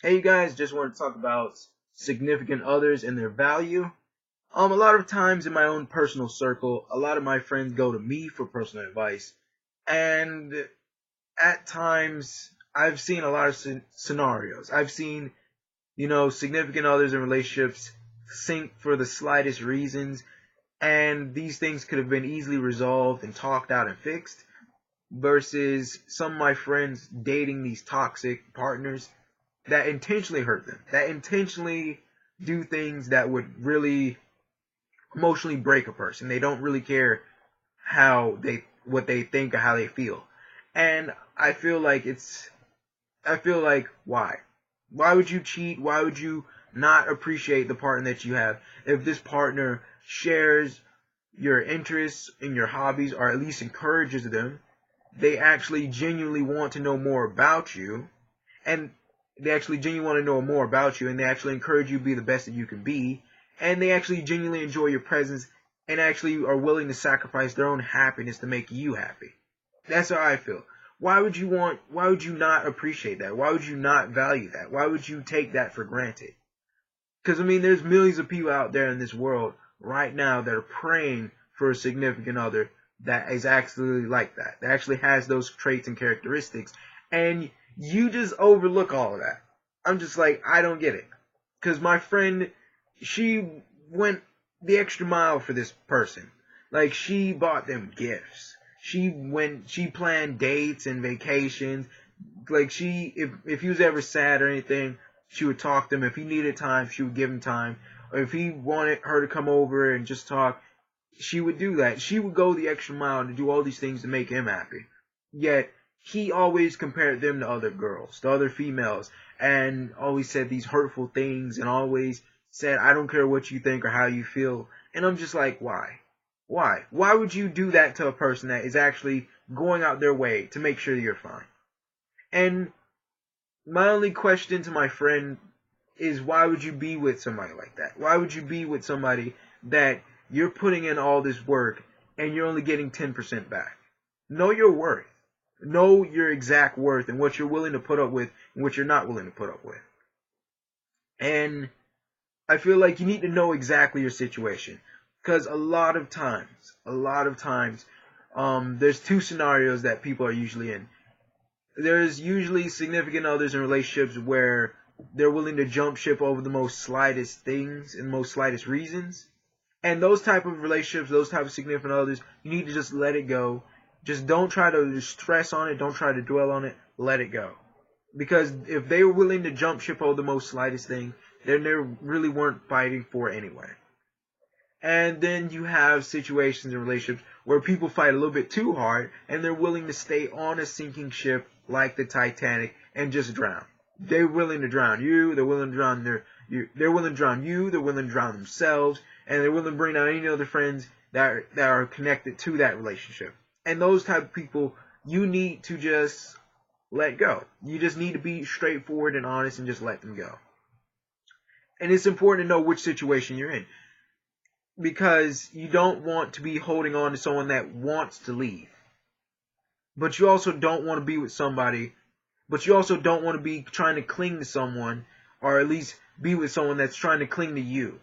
Hey, you guys, just want to talk about significant others and their value. A lot of times in my own personal circle, a lot of my friends go to me for personal advice, and at times I've seen a lot of scenarios. I've seen, significant others in relationships sink for the slightest reasons, and these things could have been easily resolved and talked out and fixed, versus some of my friends dating these toxic partners that intentionally hurt them, that intentionally do things that would really emotionally break a person. They don't really care what they think or how they feel. And I feel like why? Why would you cheat? Why would you not appreciate the partner that you have if this partner shares your interests and your hobbies, or at least encourages them? They actually genuinely want to know more about you, and they actually genuinely want to know more about you, and they actually encourage you to be the best that you can be, and they actually genuinely enjoy your presence, and actually are willing to sacrifice their own happiness to make you happy. That's how I feel. Why would you not appreciate that? Why would you not value that? Why would you take that for granted? Because, I mean, there's millions of people out there in this world right now that are praying for a significant other that is actually like that actually has those traits and characteristics. And you just overlook all of that. I'm just like, I don't get it. Because my friend, she went the extra mile for this person. Like, she bought them gifts. She planned dates and vacations. Like, if he was ever sad or anything, she would talk to him. If he needed time, she would give him time. Or if he wanted her to come over and just talk, she would do that. She would go the extra mile to do all these things to make him happy. Yet he always compared them to other girls, to other females, and always said these hurtful things, and always said, I don't care what you think or how you feel. And I'm just like, why? Why? Why would you do that to a person that is actually going out their way to make sure you're fine? And my only question to my friend is, why would you be with somebody like that? Why would you be with somebody that you're putting in all this work and you're only getting 10% back? Know your worth. Know your exact worth and what you're willing to put up with and what you're not willing to put up with. And I feel like you need to know exactly your situation. Because a lot of times, there's two scenarios that people are usually in. There's usually significant others in relationships where they're willing to jump ship over the most slightest things and most slightest reasons. And those type of relationships, those type of significant others, you need to just let it go. Just don't try to stress on it. Don't try to dwell on it. Let it go. Because if they were willing to jump ship over the most slightest thing, then they really weren't fighting for it anyway. And then you have situations in relationships where people fight a little bit too hard and they're willing to stay on a sinking ship like the Titanic and just drown. They're willing to drown you, they're willing to drown they're willing to drown you, they're willing to drown themselves, and they're willing to bring down any other friends that are connected to that relationship. And those type of people, you need to just let go. You just need to be straightforward and honest and just let them go. And it's important to know which situation you're in, because you don't want to be holding on to someone that wants to leave. But you also don't want to be with somebody, but you also don't want to be trying to cling to someone, or at least be with someone that's trying to cling to you,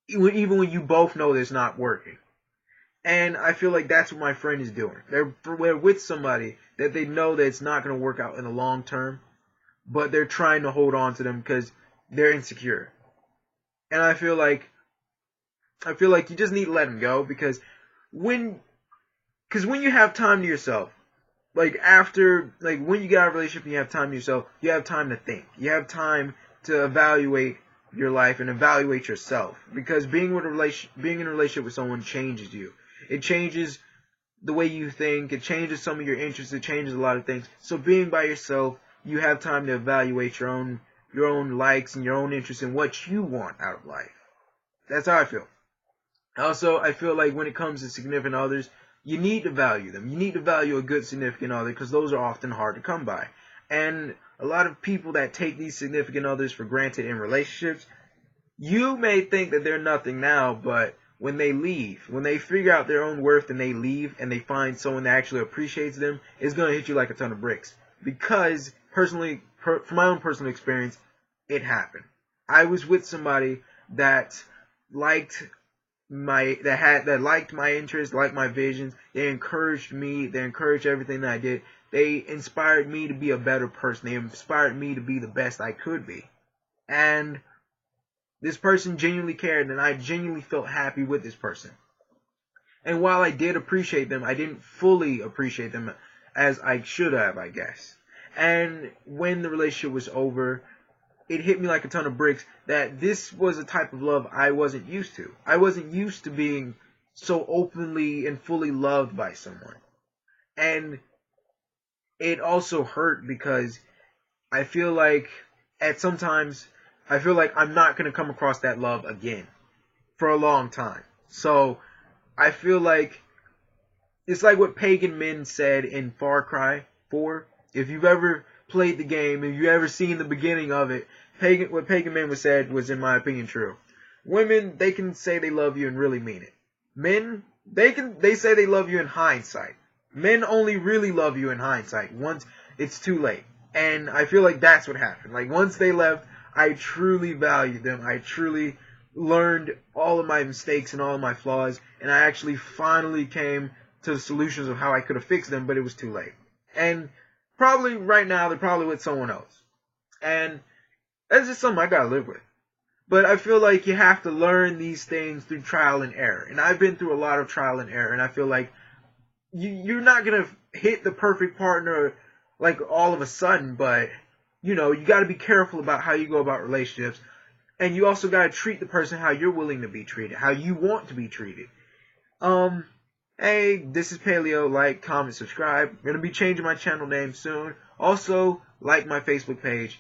even when you both know that it's not working. And I feel like that's what my friend is doing. They're with somebody that they know that it's not going to work out in the long term, but they're trying to hold on to them because they're insecure. And I feel like you just need to let them go, when when you have time to yourself, when you get out of a relationship and you have time to yourself, you have time to think. You have time to evaluate your life and evaluate yourself, because being in a relationship with someone changes you. It changes the way you think. It changes some of your interests. It changes a lot of things. So being by yourself, you have time to evaluate your own likes and your own interests and what you want out of life. That's how I feel. Also, I feel like when it comes to significant others, you need to value them. You need to value a good significant other, because those are often hard to come by. And a lot of people that take these significant others for granted in relationships, you may think that they're nothing now, but when they leave, when they figure out their own worth and they leave and they find someone that actually appreciates them, it's going to hit you like a ton of bricks. Because, from my own personal experience, it happened. I was with somebody that liked that liked my interests, liked my visions. They encouraged me. They encouraged everything that I did. They inspired me to be a better person. They inspired me to be the best I could be. And this person genuinely cared, and I genuinely felt happy with this person. And while I did appreciate them, I didn't fully appreciate them as I should have, I guess. And when the relationship was over, it hit me like a ton of bricks that this was a type of love I wasn't used to. I wasn't used to being so openly and fully loved by someone. And it also hurt because I feel like sometimes I feel like I'm not going to come across that love again for a long time. So I feel like it's like what Pagan Min said in Far Cry 4. If you've ever played the game, if you've ever seen the beginning of it, what Pagan Min said was, in my opinion, true. Women, they can say they love you and really mean it. Men, they say they love you in hindsight. Men only really love you in hindsight once it's too late. And I feel like that's what happened. Like, once they left, I truly valued them. I truly learned all of my mistakes and all of my flaws, and I actually finally came to the solutions of how I could have fixed them, but it was too late. And probably right now, they're probably with someone else. And that's just something I gotta live with. But I feel like you have to learn these things through trial and error. And I've been through a lot of trial and error, and I feel like you're not gonna hit the perfect partner like all of a sudden, but you gotta be careful about how you go about relationships. And you also gotta treat the person how you're willing to be treated, how you want to be treated. Hey, this is Paleo. Like, comment, subscribe. I'm gonna be changing my channel name soon. Also, like my Facebook page.